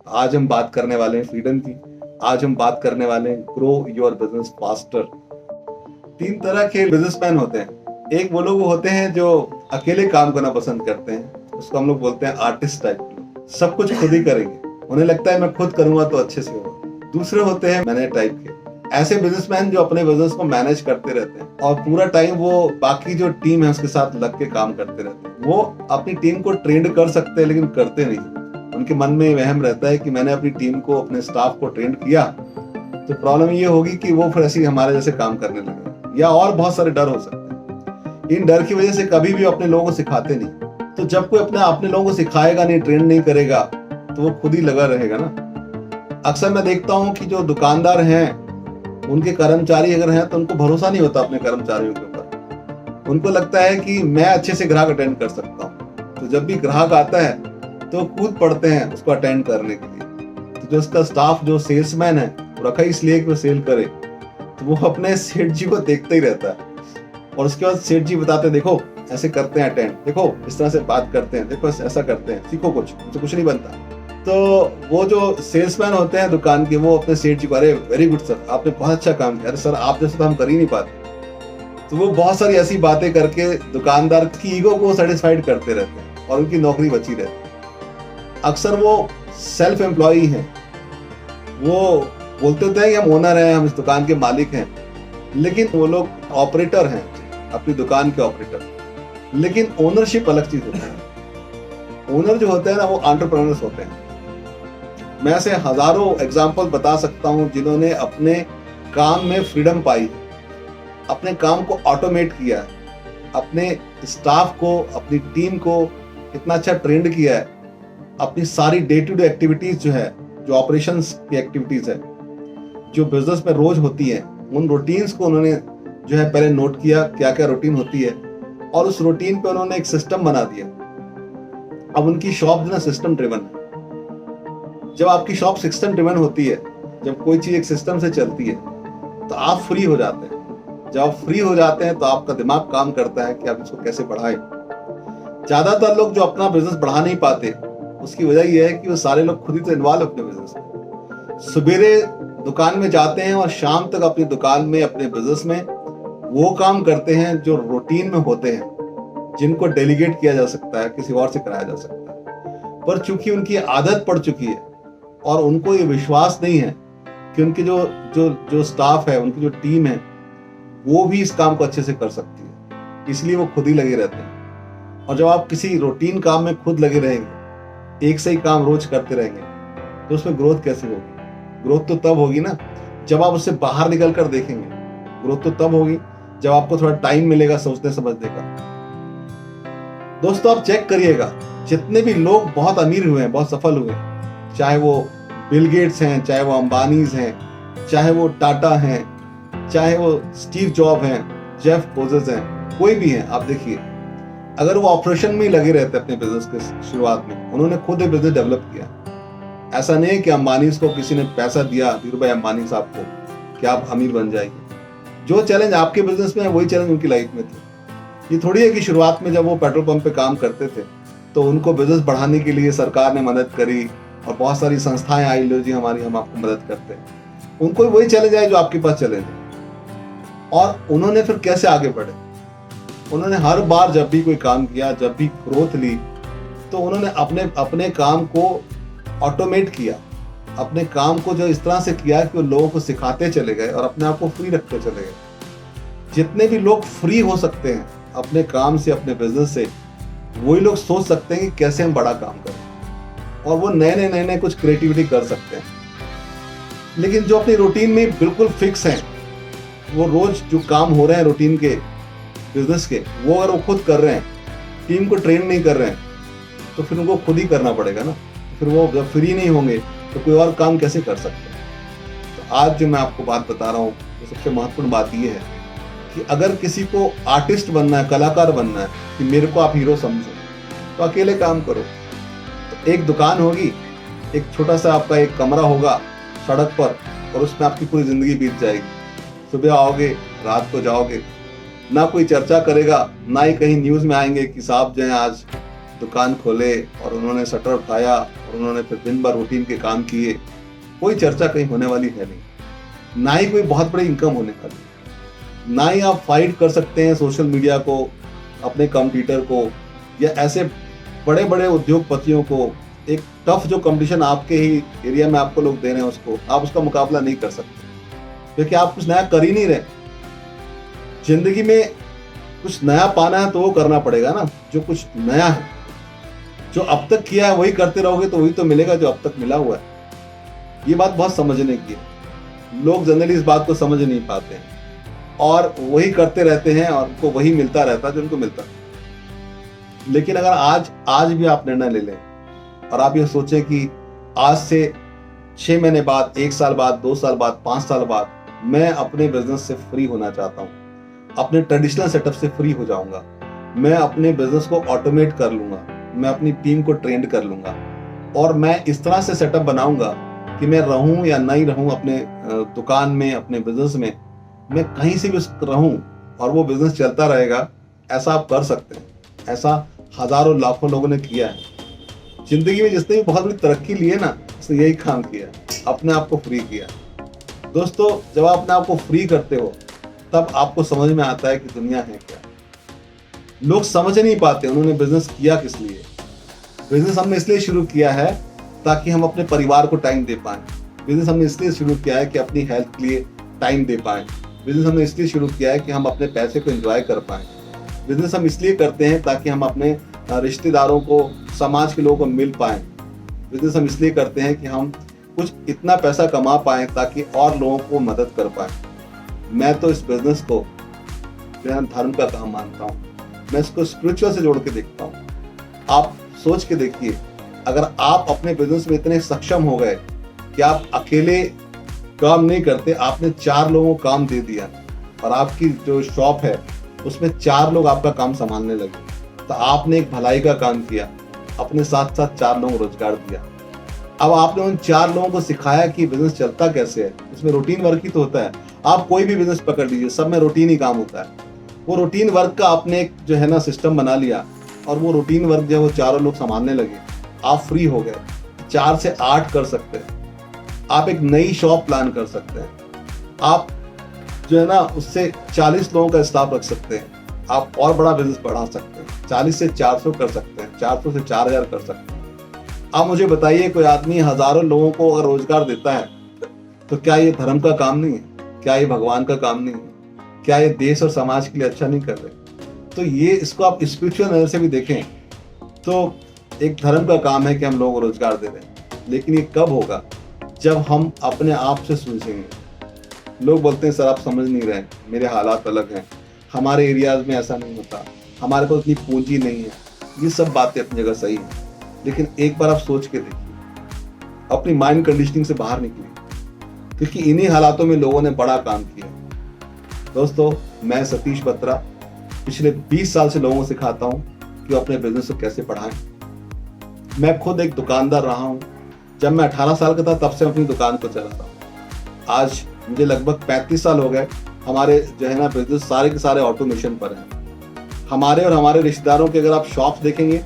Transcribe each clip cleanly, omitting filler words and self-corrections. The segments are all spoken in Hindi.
आज हम बात करने वाले हैं फ्रीडम की। आज हम बात करने वाले हैं ग्रो योर बिजनेस फास्टर। तीन तरह के बिजनेसमैन होते हैं। एक वो लोग होते हैं जो अकेले काम करना पसंद करते हैं, उसको हम लोग बोलते हैं आर्टिस्ट टाइप के। सब कुछ खुद ही करेंगे, उन्हें लगता है मैं खुद करूंगा तो अच्छे से होगा। दूसरे होते हैं मैनेजर टाइप के। ऐसे बिजनेसमैन जो अपने बिजनेस को मैनेज करते रहते हैं और पूरा टाइम वो बाकी जो टीम है उसके साथ लग के काम करते रहते हैं। वो अपनी टीम को ट्रेंड कर सकते हैं लेकिन करते नहीं। उनके मन में वहम रहता है कि मैंने अपनी टीम को, अपने स्टाफ को ट्रेंड किया तो प्रॉब्लम ये होगी कि वो फिर ऐसे ही हमारे जैसे काम करने लगे, या और बहुत सारे डर हो सकते हैं। इन डर की वजह से कभी भी अपने लोगों को सिखाते नहीं। तो जब कोई अपने लोगों को सिखाएगा नहीं, ट्रेंड नहीं करेगा, तो वो खुद ही लगा रहेगा ना। अक्सर मैं देखता हूँ कि जो दुकानदार हैं उनके कर्मचारी अगर हैं तो उनको भरोसा नहीं होता अपने कर्मचारियों के ऊपर। उनको लगता है कि मैं अच्छे से ग्राहक अटेंड कर सकता हूँ, तो जब भी ग्राहक आता है तो कूद पड़ते हैं उसको अटेंड करने के लिए। तो जो उसका स्टाफ, जो सेल्समैन है, वो रखा इसलिए कि वो सेल करे, तो वो अपने सेठ जी को देखते ही रहता है और उसके बाद सेठ जी बताते हैं देखो ऐसे करते हैं अटेंड, देखो इस तरह से बात करते हैं, देखो ऐसा करते हैं, सीखो कुछ नहीं बनता। तो वो जो सेल्समैन होते हैं दुकान के, वो अपने सेठ जी को, अरे वेरी गुड सर, आपने बहुत अच्छा काम किया, अरे सर आप जैसे तो हम कर ही नहीं पाते। तो वो बहुत सारी ऐसी बातें करके दुकानदार की ईगो को सेटिस्फाइड करते रहते हैं और उनकी नौकरी बची रहती है। अक्सर वो सेल्फ एम्प्लॉई हैं, वो बोलते होते हैं कि हम ओनर हैं, हम इस दुकान के मालिक हैं, लेकिन वो लोग ऑपरेटर हैं, अपनी दुकान के ऑपरेटर। लेकिन ओनरशिप अलग चीज होती है। ओनर जो होते हैं ना, वो एंटरप्रेन्योर्स होते हैं। मैं ऐसे हजारों एग्जाम्पल बता सकता हूं जिन्होंने अपने काम में फ्रीडम पाई, अपने काम को ऑटोमेट किया, अपने स्टाफ को, अपनी टीम को इतना अच्छा ट्रेंड किया है, अपनी सारी डे टू डे एक्टिविटीज जो है, जो ऑपरेशंस की एक्टिविटीज है, जो बिजनेस में रोज होती है, उन रूटीन्स को उन्होंने जो है पहले नोट किया, क्या क्या रूटीन होती है, और उस रूटीन पे उन्होंने एक सिस्टम बना दिया। अब उनकी शॉप जो है सिस्टम ड्रिवन है। जब आपकी शॉप सिस्टम ड्रिवन होती है, जब कोई चीज एक सिस्टम से चलती है, तो आप फ्री हो जाते हैं। जब आप फ्री हो जाते हैं तो आपका दिमाग काम करता है कि आप इसको कैसे बढ़ाएं। ज्यादातर लोग जो अपना बिजनेस बढ़ा नहीं पाते, उसकी वजह यह है कि वो सारे लोग खुद ही तो इन्वॉल्व अपने बिजनेस में। सवेरे दुकान में जाते हैं और शाम तक अपनी दुकान में, अपने बिजनेस में वो काम करते हैं जो रूटीन में होते हैं, जिनको डेलीगेट किया जा सकता है, किसी और से कराया जा सकता है। पर चूंकि उनकी आदत पड़ चुकी है और उनको ये विश्वास नहीं है कि उनके जो जो जो स्टाफ है, उनकी जो टीम है, वो भी इस काम को अच्छे से कर सकती है, इसलिए वो खुद ही लगे रहते हैं। और जब आप किसी रूटीन काम में खुद लगे रहेंगे, एक से ही काम रोज करते रहेंगे, तो उसमें ग्रोथ कैसे होगी? ग्रोथ तो तब होगी ना जब आप उससे बाहर निकल कर देखेंगे। ग्रोथ तो तब होगी जब आपको थोड़ा टाइम मिलेगा सोचने समझने का। दोस्तों, आप चेक करिएगा, जितने भी लोग बहुत अमीर हुए हैं, बहुत सफल हुए हैं, चाहे वो बिल गेट्स हैं, चाहे वो अंबानीज हैं, चाहे वो टाटा हैं, चाहे वो स्टीव जॉब हैं, जेफ बेजोस हैं, कोई भी हैं, आप देखिए, अगर वो ऑपरेशन में ही लगे रहते अपने बिजनेस के शुरुआत में, उन्होंने खुद एक बिजनेस डेवलप किया। ऐसा नहीं है कि अंबानीज को किसी ने पैसा दिया, धीरू भाई अंबानी साहब को, कि आप अमीर बन जाएंगे। जो चैलेंज आपके बिजनेस में है, वही चैलेंज उनकी लाइफ में थे। ये थोड़ी है कि शुरुआत में जब वो पेट्रोल पंप पे काम करते थे तो उनको बिजनेस बढ़ाने के लिए सरकार ने मदद करी और बहुत सारी संस्थाएं आई, लो जी हमारी, हम आपको मदद करते हैं। उनको वही चैलेंज आए जो आपके पास चैलेंज है। और उन्होंने फिर कैसे आगे बढ़े? उन्होंने हर बार जब भी कोई काम किया, जब भी ग्रोथ ली, तो उन्होंने अपने काम को ऑटोमेट किया, अपने काम को जो इस तरह से किया कि वो लोगों को सिखाते चले गए और अपने आप को फ्री रखते चले गए। जितने भी लोग फ्री हो सकते हैं अपने काम से, अपने बिजनेस से, वही लोग सोच सकते हैं कि कैसे हम बड़ा काम करें, और वो नए कुछ क्रिएटिविटी कर सकते हैं। लेकिन जो अपनी रूटीन में बिल्कुल फिक्स हैं, वो रोज जो काम हो रहे हैं रूटीन के, बिजनेस के, वो अगर वो खुद कर रहे हैं, टीम को ट्रेन नहीं कर रहे हैं, तो फिर उनको खुद ही करना पड़ेगा ना। फिर वो जब फ्री नहीं होंगे तो कोई और काम कैसे कर सकते हैं? तो आज जो मैं आपको बात बता रहा हूँ, तो सबसे महत्वपूर्ण बात ये है कि अगर किसी को आर्टिस्ट बनना है, कलाकार बनना है, कि मेरे को आप हीरो समझो, तो अकेले काम करो। तो एक दुकान होगी, एक छोटा सा आपका एक कमरा होगा सड़क पर, और उसमें आपकी पूरी जिंदगी बीत जाएगी। सुबह आओगे, रात को जाओगे, ना कोई चर्चा करेगा, ना ही कहीं न्यूज में आएंगे कि साहब जो है आज दुकान खोले और उन्होंने शटर उठाया और उन्होंने फिर दिन भर रूटीन के काम किए, कोई चर्चा कहीं होने वाली है नहीं, ना ही कोई बहुत बड़ी इनकम होने वाली, ना ही आप फाइट कर सकते हैं सोशल मीडिया को, अपने कंपटीटर को, या ऐसे बड़े बड़े उद्योगपतियों को। एक टफ जो कंपटीशन आपके ही एरिया में आपको लोग दे रहे हैं, उसको आप उसका मुकाबला नहीं कर सकते, क्योंकि आप कुछ नया कर ही नहीं रहे। जिंदगी में कुछ नया पाना है तो वो करना पड़ेगा ना, जो कुछ नया है। जो अब तक किया है वही करते रहोगे तो वही तो मिलेगा जो अब तक मिला हुआ है। ये बात बहुत समझने की है। लोग जनरली इस बात को समझ नहीं पाते हैं और वही करते रहते हैं और उनको वही मिलता रहता है जो उनको मिलता है। लेकिन अगर आज भी आप निर्णय ले लें और आप ये सोचें कि आज से 6 महीने बाद, 1 साल बाद, 2 साल बाद, 5 साल बाद मैं अपने बिजनेस से फ्री होना चाहता हूँ, अपने ट्रेडिशनल सेटअप से फ्री हो जाऊंगा, मैं अपने बिजनेस को ऑटोमेट कर लूंगा, मैं अपनी टीम को ट्रेंड कर लूंगा और मैं इस तरह से सेटअप बनाऊंगा कि मैं रहूं या नहीं रहूं अपने दुकान में, अपने बिजनेस में, मैं कहीं से भी रहूं और वो बिजनेस चलता रहेगा। ऐसा आप कर सकते हैं। ऐसा हजारों लाखों लोगों ने किया है। जिंदगी में जिसने भी बहुत बड़ी तरक्की ली है ना, उसने यही काम किया, अपने आप को फ्री किया। दोस्तों, जब आप अपने आप को फ्री करते हो तब आपको समझ में आता है कि दुनिया है क्या। लोग समझ नहीं पाते उन्होंने बिजनेस किया किस लिए। बिजनेस हमने इसलिए शुरू किया है ताकि हम अपने परिवार को टाइम दे पाएं। बिजनेस हमने इसलिए शुरू किया है कि अपनी हेल्थ के लिए टाइम दे पाएं। बिजनेस हमने इसलिए शुरू किया है कि हम अपने पैसे को एंजॉय कर पाएं। बिजनेस हम इसलिए करते हैं ताकि हम अपने रिश्तेदारों को, समाज के लोगों को मिल पाएं। बिजनेस हम इसलिए करते हैं कि हम कुछ इतना पैसा कमा पाएं ताकि और लोगों को मदद कर पाएं। मैं तो इस बिजनेस को धर्म का काम मानता हूँ। मैं इसको स्पिरिचुअल से जोड़ के देखता हूँ। आप सोच के देखिए, अगर आप अपने बिजनेस में इतने सक्षम हो गए कि आप अकेले काम नहीं करते, आपने 4 लोगों को काम दे दिया और आपकी जो शॉप है उसमें 4 लोग आपका काम संभालने लगे, तो आपने एक भलाई का काम किया, अपने साथ साथ 4 लोगों को रोजगार दिया। अब आपने उन 4 लोगों को सिखाया कि बिजनेस चलता कैसे है। इसमें रूटीन वर्क ही तो होता है। आप कोई भी बिजनेस पकड़ लीजिए, सब में रूटीन ही काम होता है। वो रूटीन वर्क का आपने एक जो है ना सिस्टम बना लिया और वो रूटीन वर्क जो है वो 4 लोग संभालने लगे, आप फ्री हो गए। 4 से 8 कर सकते हैं। आप एक नई शॉप प्लान कर सकते हैं। आप जो है ना उससे 40 लोगों का स्टाफ रख सकते हैं। आप और बड़ा बिजनेस बढ़ा सकते हैं। 40 से 400 कर सकते हैं, 400 से 4000 कर सकते हैं। आप मुझे बताइए, कोई आदमी हजारों लोगों को अगर रोजगार देता है तो क्या ये धर्म का काम नहीं है? क्या ये भगवान का काम नहीं है? क्या ये देश और समाज के लिए अच्छा नहीं कर रहे? तो ये इसको आप स्पिरिचुअल नजर से भी देखें तो एक धर्म का काम है कि हम लोगों को रोजगार दे रहे हैं। लेकिन ये कब होगा? जब हम अपने आप से सोचेंगे। लोग बोलते हैं सर आप समझ नहीं रहे, मेरे हालात अलग हैं, हमारे एरियाज में ऐसा नहीं होता, हमारे पास इतनी पूंजी नहीं है। ये सब बातें अपनी जगह सही हैं, लेकिन एक बार आप सोच के देखिए, अपनी माइंड कंडीशनिंग से बाहर निकलिए, क्योंकि इन्हीं हालातों में लोगों ने बड़ा काम किया। दोस्तों, मैं सतीश बत्रा पिछले 20 साल से लोगों को सिखाता हूँ कि अपने बिजनेस को कैसे बढ़ाएं। मैं खुद एक दुकानदार रहा हूँ। जब मैं 18 साल का था तब से अपनी दुकान को चला रहा हूँ। आज मुझे लगभग 35 साल हो गए। हमारे जो है ना बिजनेस सारे के सारे ऑटोमेशन पर हैं। हमारे और हमारे रिश्तेदारों के अगर आप शॉप्स देखेंगे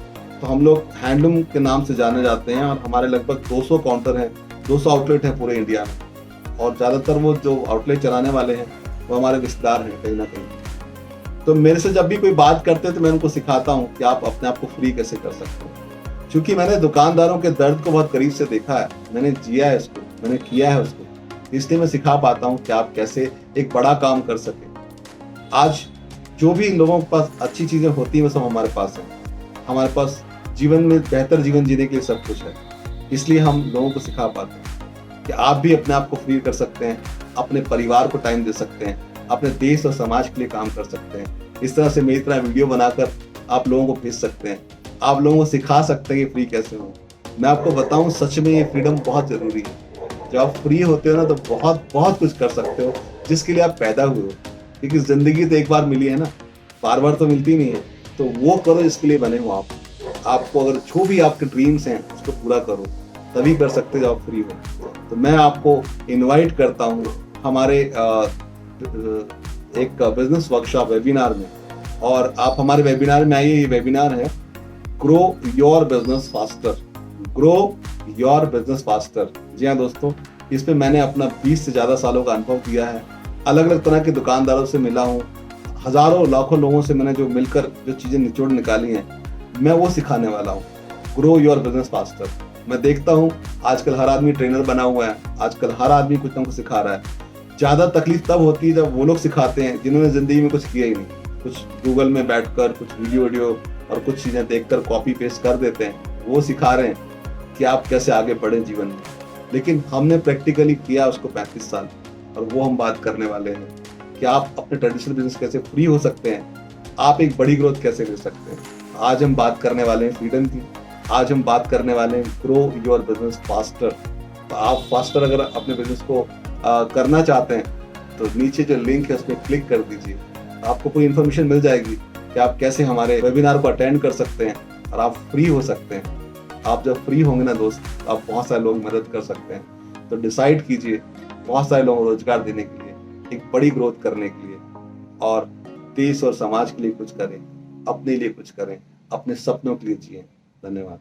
तो हम लोग हैंडलूम के नाम से जाने जाते हैं और हमारे लगभग 200 काउंटर हैं, 200 आउटलेट हैं पूरे इंडिया में। और ज़्यादातर वो जो आउटलेट चलाने वाले हैं वो हमारे रिश्तेदार हैं कहीं ना कहीं। तो मेरे से जब भी कोई बात करते हैं तो मैं उनको सिखाता हूँ कि आप अपने आप को फ्री कैसे कर सकते हो। क्योंकि मैंने दुकानदारों के दर्द को बहुत करीब से देखा है, मैंने जिया है इसको, मैंने किया है उसको, इसलिए मैं सिखा पाता हूँ कि आप कैसे एक बड़ा काम कर सके। आज जो भी लोगों के पास अच्छी चीज़ें होती हैं वो सब हमारे पास है। हमारे पास जीवन में बेहतर जीवन जीने के लिए सब कुछ है। इसलिए हम लोगों को सिखा पाते हैं कि आप भी अपने आप को फ्री कर सकते हैं, अपने परिवार को टाइम दे सकते हैं, अपने देश और समाज के लिए काम कर सकते हैं। इस तरह से मेरी तरह वीडियो बनाकर आप लोगों को भेज सकते हैं, आप लोगों को सिखा सकते हैं कि फ्री कैसे हो। मैं आपको बताऊं, सच में ये फ्रीडम बहुत ज़रूरी है। जब आप फ्री होते हो ना तो बहुत बहुत कुछ कर सकते हो जिसके लिए आप पैदा हुए हो। क्योंकि ज़िंदगी तो एक बार मिली है ना, बार बार तो मिलती नहीं है। तो वो करो जिसके लिए बने हो आप। आपको अगर जो भी आपके ड्रीम्स हैं उसको पूरा करो, तभी कर सकते हो जब आप फ्री हो। तो मैं आपको इनवाइट करता हूँ हमारे एक बिजनेस वर्कशॉप वेबिनार में, और आप हमारे वेबिनार में आइए। ये वेबिनार है grow your business faster, grow your business faster. जी हाँ दोस्तों, इसमें मैंने अपना 20 से ज़्यादा सालों का अनुभव किया है। अलग अलग तरह के दुकानदारों से मिला हूँ, हज़ारों लाखों लोगों से मैंने जो मिलकर जो चीज़ें निचोड़ निकाली हैं, मैं वो सिखाने वाला हूँ। Grow your business faster. मैं देखता हूँ आजकल हर आदमी ट्रेनर बना हुआ है, आजकल हर आदमी कुछ ना कुछ सिखा रहा है। ज़्यादा तकलीफ तब होती है जब वो लोग सिखाते हैं जिन्होंने ज़िंदगी में कुछ किया ही नहीं, कुछ गूगल में बैठकर कुछ वीडियो और कुछ चीज़ें देखकर कॉपी पेस्ट कर देते हैं। वो सिखा रहे हैं कि आप कैसे आगे बढ़ें जीवन में, लेकिन हमने प्रैक्टिकली किया उसको 35 साल, और वो हम बात करने वाले हैं कि आप अपने ट्रेडिशनल बिजनेस कैसे फ्री हो सकते हैं, आप एक बड़ी ग्रोथ कैसे ले सकते हैं। आज हम बात करने वाले हैं फ्रीडम की, आज हम बात करने वाले हैं ग्रो योर बिजनेस फास्टर। तो आप फास्टर अगर अपने बिजनेस को करना चाहते हैं तो नीचे जो लिंक है उसमें क्लिक कर दीजिए। आपको पूरी इन्फॉर्मेशन मिल जाएगी कि आप कैसे हमारे वेबिनार को अटेंड कर सकते हैं और आप फ्री हो सकते हैं। आप जब फ्री होंगे ना दोस्त, आप बहुत सारे लोग मदद कर सकते हैं। तो डिसाइड कीजिए बहुत सारे लोगों को रोजगार देने के लिए, एक बड़ी ग्रोथ करने के लिए, और देश और समाज के लिए कुछ करें, अपने लिए कुछ करें, अपने सपनों के लिए जिएं। धन्यवाद।